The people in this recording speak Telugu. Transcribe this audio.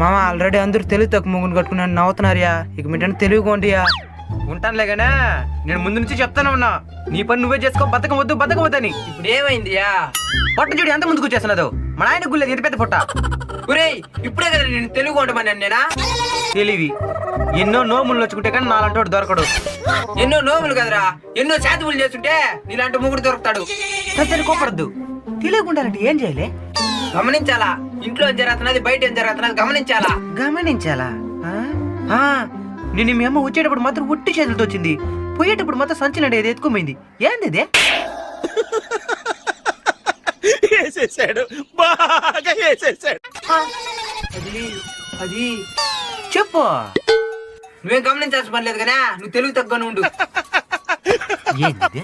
మామ ఆల్రెడీ అందరూ తెలుగు తక్కువ ముగ్గురు కట్టుకున్నాను నవ్వుతున్నారియా. ఇక మీటంటే తెలుగుకోండియా. ఉంటానులేగానే నేను ముందు నుంచి చెప్తానే ఉన్నా, నీ పని నువ్వే చేసుకో, బతకం వద్దని. ఇప్పుడు ఏమైందియా? పొట్ట చూడు ఎంత ముందుకు వచ్చేస్తున్నదో. మన ఆయన గుళ్ళేది ఎంత పెద్ద పొట్ట. ఒరేయ్ ఇప్పుడే కదా నేను తెలుగుకుంటామని నేనా? తెలివి ఎన్నో నోములు వచ్చుకుంటే కానీ నాలంటోడు దొరకడు. ఎన్నో నోములు కదరా, ఎన్నో చేతువులు చేస్తుంటే నీలాంటి ముగ్గురు దొరుకుతాడు. సరే కోపడద్దు. తెలియకుండాలంటే ఏం చేయాలి? గమనించాలా, ఇంట్లో ఏం జరుగుతున్నది బయట ఏం జరుగుతున్నది గమనించాలా? నేను మీ అమ్మ వచ్చేటప్పుడు మాత్రం ఒట్టి చేతులతో వచ్చింది, పోయేటప్పుడు మాత్రం సంచలనం ఏది ఎత్తుకోమైంది. ఏంది ఇదే? అది చెప్పు. నువ్వేం గమనించాల్సిన పని లేదు కదా, నువ్వు తెలుగు తగ్గను ఉండు. ఏంది